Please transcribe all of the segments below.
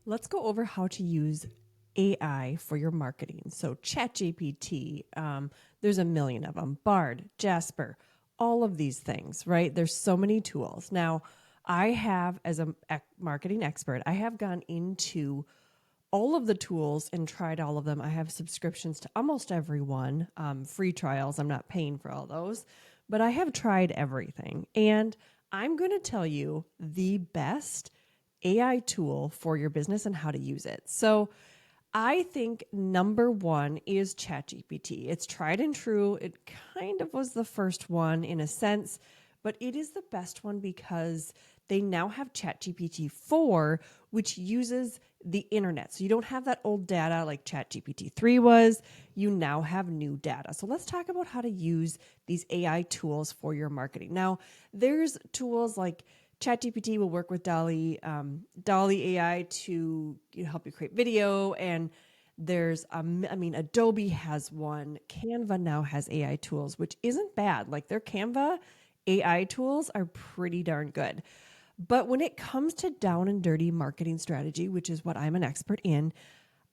Let's go over how to use AI for your marketing. So Chat GPT, there's a million of them. Bard, Jasper, all of these things, right? There's so many tools. Now, I have, as a marketing expert, I have gone into all of the tools and tried all of them. I have subscriptions to almost every one, free trials. I'm not paying for all those, but I have tried everything. And I'm going to tell you the best AI tool for your business and how to use it. So I think number one is ChatGPT. It's tried and true. It kind of was the first one in a sense, but it is the best one because they now have ChatGPT 4, which uses the internet. So you don't have that old data like ChatGPT 3 was. You now have new data. So let's talk about how to use these AI tools for your marketing. Now, there's tools like ChatGPT will work with Dolly AI to help you create video. And there's, Adobe has one. Canva now has AI tools, which isn't bad. Like their Canva AI tools are pretty darn good. But when it comes to down and dirty marketing strategy, which is what I'm an expert in,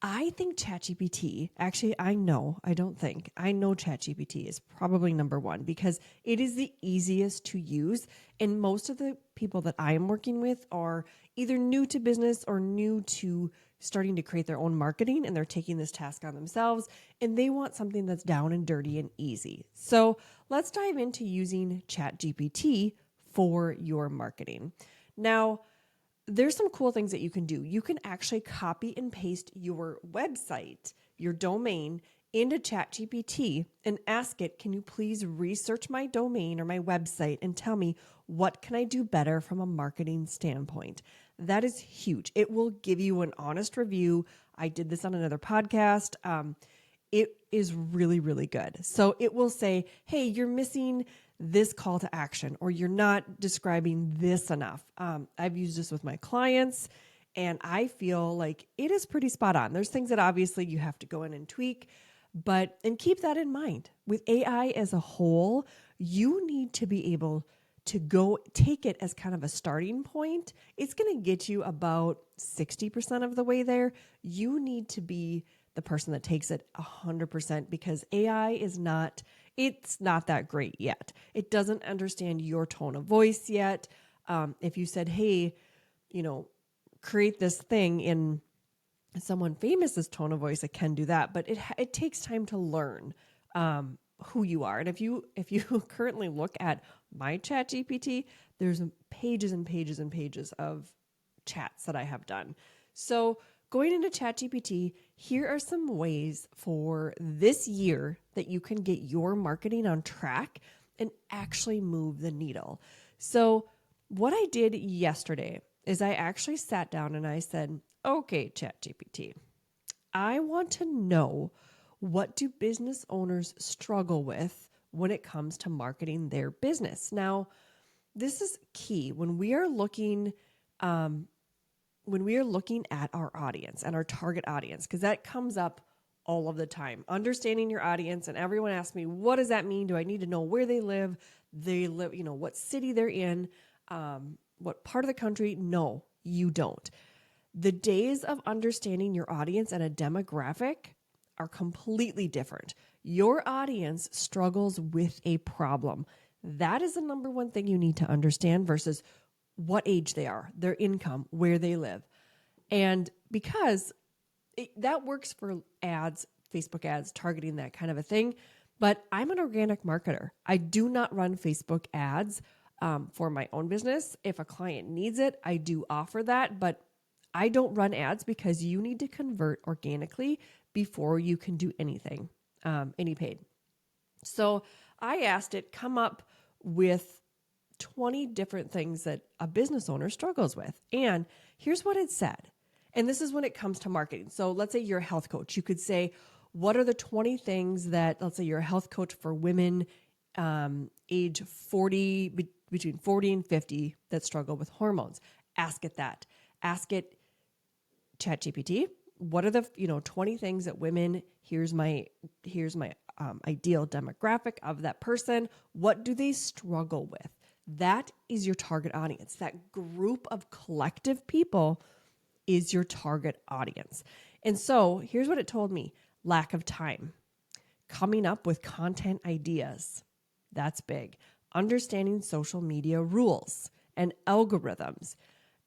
I think ChatGPT, actually, I know ChatGPT is probably number one because it is the easiest to use. And most of the people that I am working with are either new to business or new to starting to create their own marketing, and they're taking this task on themselves and they want something that's down and dirty and easy. So let's dive into using ChatGPT for your marketing. Now, there's some cool things that you can do. You can actually copy and paste your website, your domain, into ChatGPT and ask it, can you please research my domain or my website and tell me what can I do better from a marketing standpoint? That is huge. It will give you an honest review. I did this on another podcast. It is really, really good. So it will say, hey, you're missing this call to action, or you're not describing this enough. I've used this with my clients and I feel like it is pretty spot on. There's things that obviously you have to go in and tweak, and keep that in mind. With AI as a whole, you need to be able to go take it as kind of a starting point. It's going to get you about 60% of the way there. You need to be the person that takes it 100% because AI it's not that great yet. It doesn't understand your tone of voice yet. If you said, hey, create this thing in someone famous's tone of voice, it can do that, but it takes time to learn who you are. And if you currently look at my Chat GPT, there's pages and pages and pages of chats that I have done. So going into ChatGPT, here are some ways for this year that you can get your marketing on track and actually move the needle. So what I did yesterday is I actually sat down and I said, okay, ChatGPT, I want to know, what do business owners struggle with when it comes to marketing their business? Now, this is key when we are looking at our audience and our target audience, because that comes up all of the time. Understanding your audience, and everyone asks me, what does that mean? Do I need to know where they live? What city they're in, what part of the country? No, you don't. The days of understanding your audience and a demographic are completely different. Your audience struggles with a problem. That is the number one thing you need to understand versus what age they are, their income, where they live. And because that works for ads, Facebook ads, targeting, that kind of a thing. But I'm an organic marketer. I do not run Facebook ads for my own business. If a client needs it, I do offer that, but I don't run ads because you need to convert organically before you can do anything, any paid. So I asked it, come up with 20 different things that a business owner struggles with. And here's what it said. And this is when it comes to marketing. So let's say you're a health coach. You could say, what are the 20 things that, let's say you're a health coach for women age 40, between 40 and 50 that struggle with hormones. Ask it that. Ask it, ChatGPT, what are the 20 things that women, here's my ideal demographic of that person. What do they struggle with? That is your target audience, that group of collective people is your target audience. And so here's what it told me: lack of time, coming up with content ideas. That's big. Understanding social media rules and algorithms,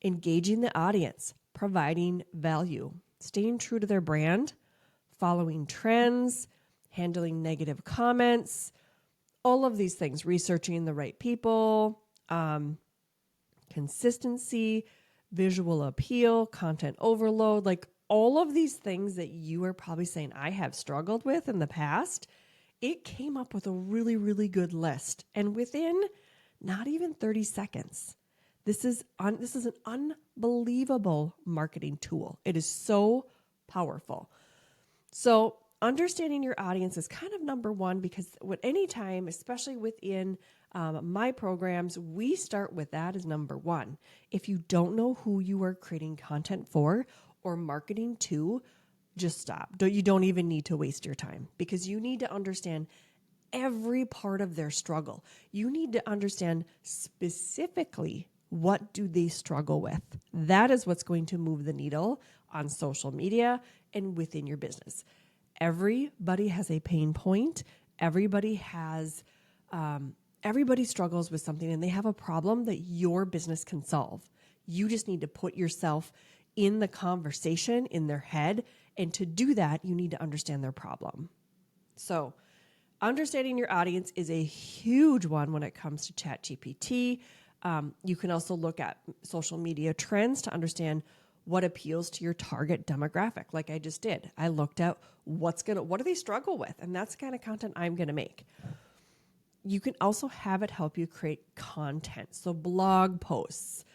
engaging the audience, providing value, staying true to their brand, following trends, handling negative comments, all of these things, researching the right people, consistency, visual appeal, content overload, like all of these things that you are probably saying I have struggled with in the past. It came up with a really, really good list. And within not even 30 seconds, this is an unbelievable marketing tool. It is so powerful. So understanding your audience is kind of number one, because at any time, especially within my programs, we start with that as number one. If you don't know who you are creating content for or marketing to, just stop. You don't even need to waste your time, because you need to understand every part of their struggle. You need to understand specifically what do they struggle with. That is what's going to move the needle on social media and within your business. Everybody has a pain point. Everybody struggles with something, and they have a problem that your business can solve. You just need to put yourself in the conversation in their head. And to do that, you need to understand their problem. So understanding your audience is a huge one when it comes to Chat GPT. You can also look at social media trends to understand what appeals to your target demographic. Like I just did. I looked at what do they struggle with? And that's the kind of content I'm going to make. You can also have it help you create content. So blog posts,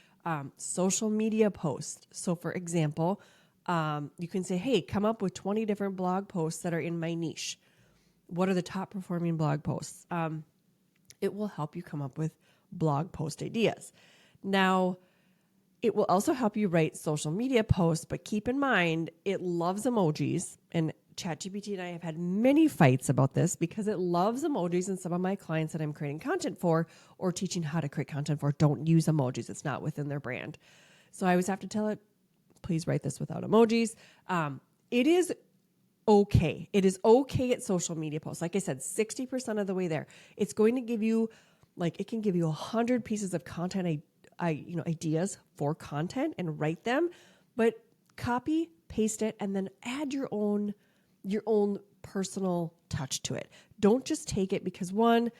social media posts. So for example, you can say, hey, come up with 20 different blog posts that are in my niche. What are the top performing blog posts? It will help you come up with blog post ideas. Now, it will also help you write social media posts, but keep in mind, it loves emojis. And ChatGPT and I have had many fights about this because it loves emojis, and some of my clients that I'm creating content for or teaching how to create content for don't use emojis. It's not within their brand. So I always have to tell it, please write this without emojis. It is okay. It is okay at social media posts. Like I said, 60% of the way there. It's going to give you, it can give you 100 pieces of content, ideas for content, and write them, but copy, paste it, and then add your own personal touch to it. Don't just take it because one,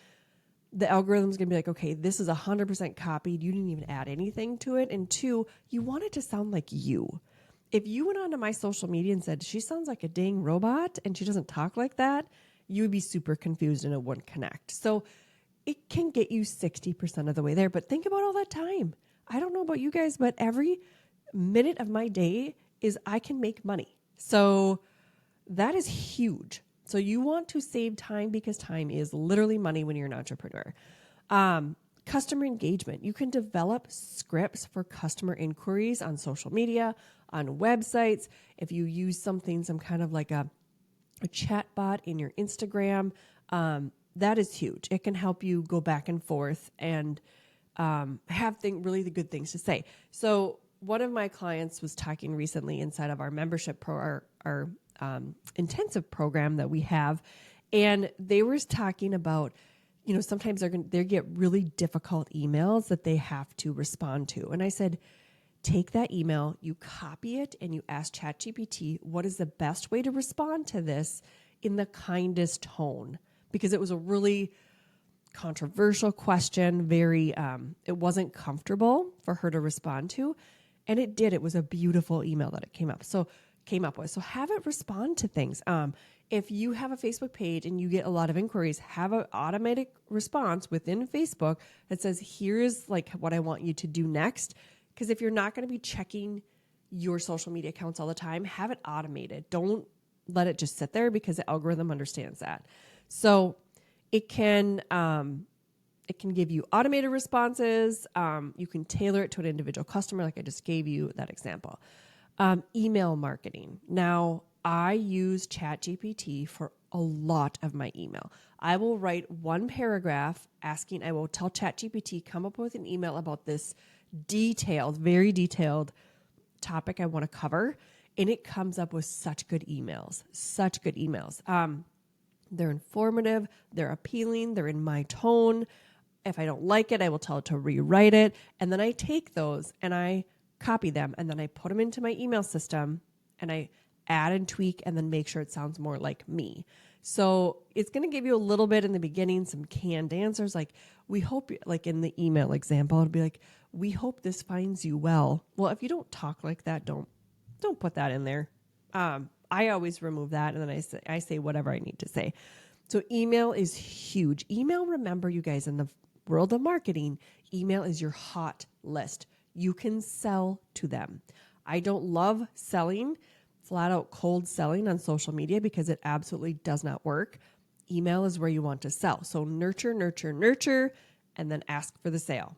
the algorithm's going to be like, okay, this is 100% copied. You didn't even add anything to it. And two, you want it to sound like you. If you went onto my social media and said, she sounds like a dang robot and she doesn't talk like that, you would be super confused and it wouldn't connect. So it can get you 60% of the way there, but think about all that time. I don't know about you guys, but every minute of my day is I can make money. So that is huge. So you want to save time, because time is literally money when you're an entrepreneur. Customer engagement. You can develop scripts for customer inquiries on social media, on websites. If you use some kind of like a chat bot in your Instagram, that is huge. It can help you go back and forth and have really the good things to say. So one of my clients was talking recently inside of our membership our intensive program that we have, and they were talking about, sometimes they get really difficult emails that they have to respond to. And I said, take that email, you copy it, and you ask ChatGPT, what is the best way to respond to this in the kindest tone? Because it was a really controversial question, it wasn't comfortable for her to respond to. And it did. It was a beautiful email that it came up with. So have it respond to things. If you have a Facebook page and you get a lot of inquiries, have an automatic response within Facebook that says, here's what I want you to do next. Because if you're not going to be checking your social media accounts all the time, have it automated. Don't let it just sit there, because the algorithm understands that. So it can give you automated responses. You can tailor it to an individual customer, like I just gave you that example. Email marketing. Now, I use ChatGPT for a lot of my email. I will write one paragraph I will tell ChatGPT, come up with an email about this very detailed topic I want to cover, and it comes up with such good emails, such good emails. They're informative, they're appealing, they're in my tone. If I don't like it, I will tell it to rewrite it. And then I take those and I copy them and then I put them into my email system and I add and tweak and then make sure it sounds more like me. So it's going to give you a little bit in the beginning, some canned answers. Like, we hope, like in the email example, it'll be like, we hope this finds you well. Well, if you don't talk like that, don't put that in there. I always remove that and then I say whatever I need to say. So email is huge. Email, remember you guys, in the world of marketing, email is your hot list. You can sell to them. I don't love selling, flat out cold selling on social media because it absolutely does not work. Email is where you want to sell. So nurture, nurture, nurture, and then ask for the sale.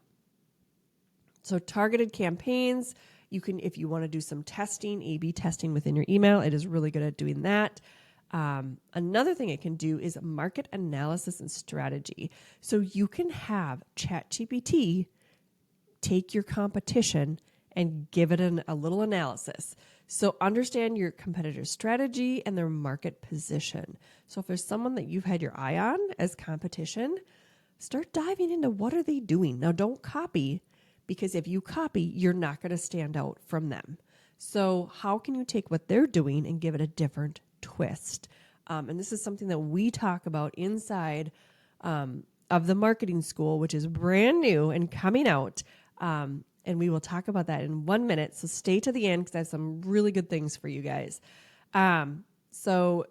So targeted campaigns, you can, if you want to do some testing, A/B testing within your email, it is really good at doing that. Another thing it can do is market analysis and strategy. So you can have Chat GPT take your competition and give it a little analysis. So understand your competitor's strategy and their market position. So if there's someone that you've had your eye on as competition, start diving into what are they doing. Now don't copy, because if you copy, you're not going to stand out from them. So how can you take what they're doing and give it a different twist? And this is something that we talk about inside of the marketing school, which is brand new and coming out. And we will talk about that in 1 minute. So stay to the end because I have some really good things for you guys. So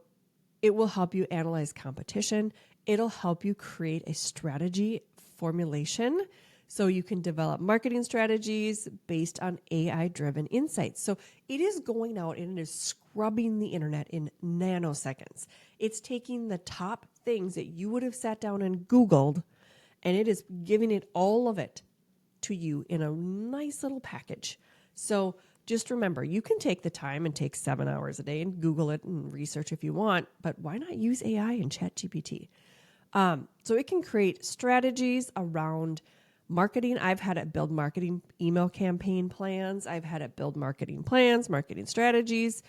it will help you analyze competition. It'll help you create a strategy formulation so you can develop marketing strategies based on AI-driven insights. So it is going out and it is scrubbing the internet in nanoseconds. It's taking the top things that you would have sat down and Googled, and it is giving it all of it to you in a nice little package. So just remember, you can take the time and take 7 hours a day and Google it and research if you want, but why not use AI and Chat GPT? So it can create strategies around marketing. I've had it build marketing email campaign plans. I've had it build marketing plans, marketing strategies.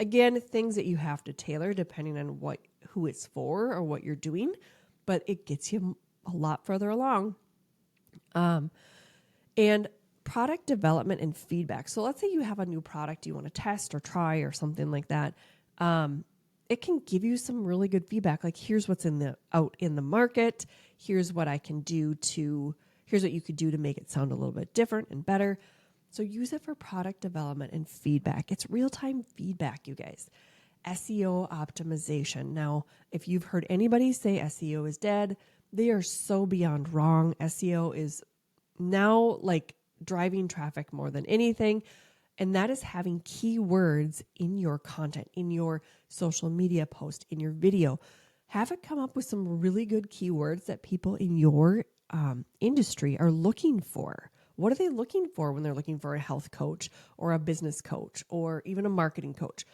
Again, things that you have to tailor depending on who it's for or what you're doing, but it gets you a lot further along. And product development and feedback. So let's say you have a new product you want to test or try or something like that. It can give you some really good feedback. Like, here's what's out in the market. Here's what here's what you could do to make it sound a little bit different and better. So use it for product development and feedback. It's real-time feedback, you guys. SEO optimization. Now, if you've heard anybody say SEO is dead, they are so beyond wrong. SEO is now like driving traffic more than anything. And that is having keywords in your content, in your social media post, in your video. Have it come up with some really good keywords that people in your industry are looking for. What are they looking for when they're looking for a health coach or a business coach or even a marketing coach?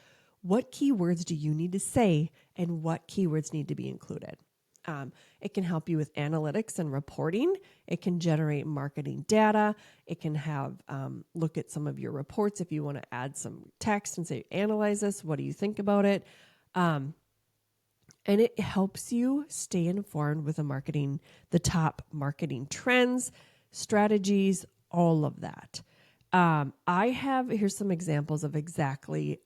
What keywords do you need to say and what keywords need to be included? It can help you with analytics and reporting. It can generate marketing data. It can have look at some of your reports if you want to add some text and say, analyze this. What do you think about it? And it helps you stay informed with the top marketing trends, strategies, all of that. Here's some examples of exactly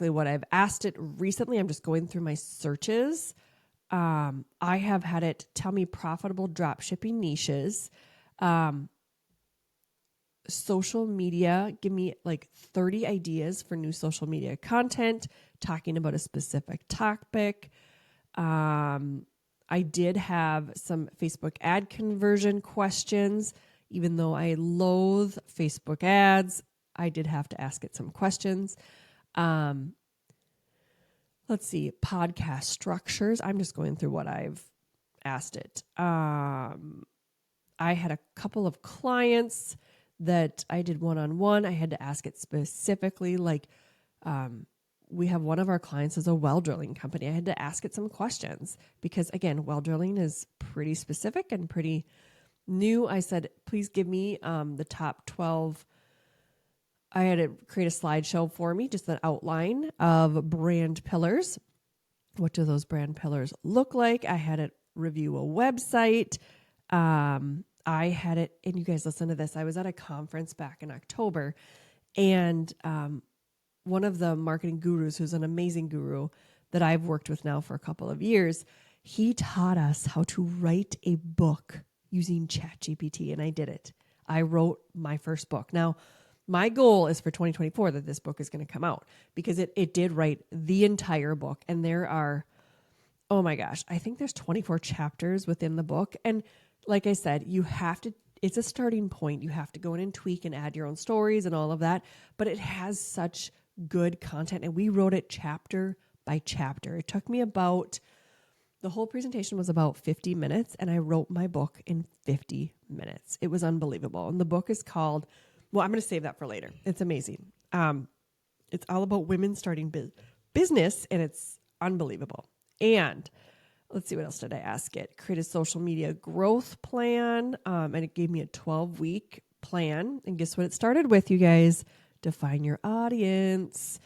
what I've asked it recently. I'm just going through my searches. I have had it tell me profitable drop shipping niches, social media, give me like 30 ideas for new social media content, talking about a specific topic. I did have some Facebook ad conversion questions. Even though I loathe Facebook ads, I did have to ask it some questions. Let's see, podcast structures. I'm just going through what I've asked it. I had a couple of clients that I did one-on-one. I had to ask it specifically, like, we have one of our clients is a well drilling company. I had to ask it some questions because, again, well drilling is pretty specific and pretty New, I said, please give me the top 12. I had to create a slideshow for me, just an outline of brand pillars. What do those brand pillars look like? I had it review a website. I had it, and you guys listen to this. I was at a conference back in October, and one of the marketing gurus, who's an amazing guru that I've worked with now for a couple of years, he taught us how to write a book using Chat GPT, and I did it. I wrote my first book. Now, my goal is for 2024 that this book is going to come out, because it did write the entire book. And there are, oh my gosh, I think there's 24 chapters within the book. And like I said, you have to, it's a starting point. You have to go in and tweak and add your own stories and all of that. But it has such good content. And we wrote it chapter by chapter. It took me about, the whole presentation was about 50 minutes. And I wrote my book in 50 minutes. It was unbelievable. And the book is called, well, I'm going to save that for later. It's amazing. It's all about women starting business, and it's unbelievable. And let's see, what else did I ask it? Create a social media growth plan, and it gave me a 12-week plan. And guess what it started with, you guys? Define your audience.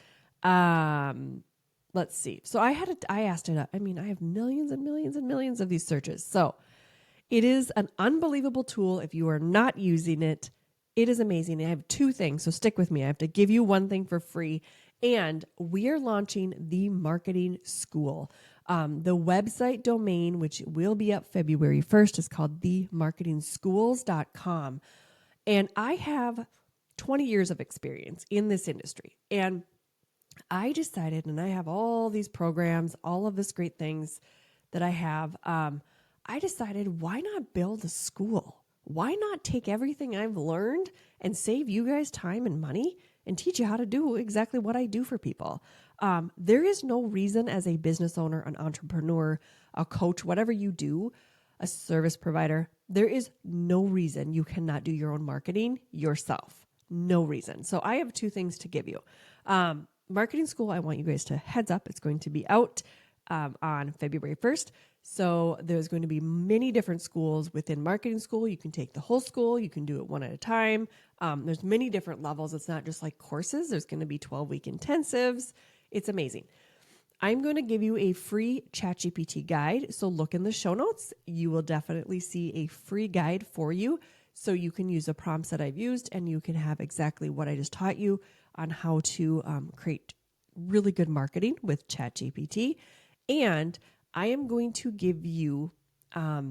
Let's see. So I asked it. I have millions and millions and millions of these searches. So it is an unbelievable tool. If you are not using it, it is amazing. I have two things, so stick with me. I have to give you one thing for free, and we are launching the marketing school. The website domain, which will be up February 1st, is called themarketingschools.com. And I have 20 years of experience in this industry. And I decided, and I have all these programs, all of this great things that I have. I decided, why not build a school? Why not take everything I've learned and save you guys time and money and teach you how to do exactly what I do for people? There is no reason, as a business owner, an entrepreneur, a coach, whatever you do, a service provider, there is no reason you cannot do your own marketing yourself. No reason. So I have two things to give you. Marketing school, I want you guys to heads up. It's going to be out on February 1st. So there's going to be many different schools within marketing school. You can take the whole school. You can do it one at a time. There's many different levels. It's not just like courses. There's going to be 12-week intensives. It's amazing. I'm going to give you a free ChatGPT guide. So look in the show notes. You will definitely see a free guide for you. So you can use the prompts that I've used, and you can have exactly what I just taught you on how to create really good marketing with ChatGPT. And I am going to give you, I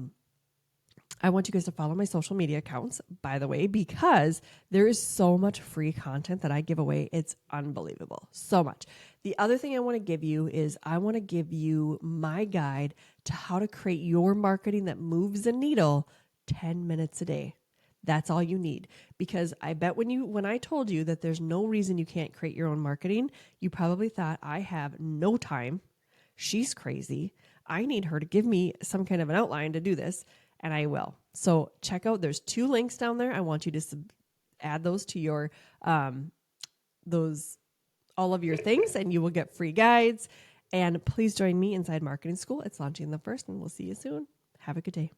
want you guys to follow my social media accounts, by the way, because there is so much free content that I give away. It's unbelievable. So much. The other thing I want to give you is I want to give you my guide to how to create your marketing that moves the needle 10 minutes a day. That's all you need. Because I bet when I told you that there's no reason you can't create your own marketing, you probably thought, I have no time. She's crazy. I need her to give me some kind of an outline to do this, and I will. So check out, there's 2 links down there. I want you to add those to your, all of your things, and you will get free guides. And please join me inside Marketing School. It's launching the 1st, and we'll see you soon. Have a good day.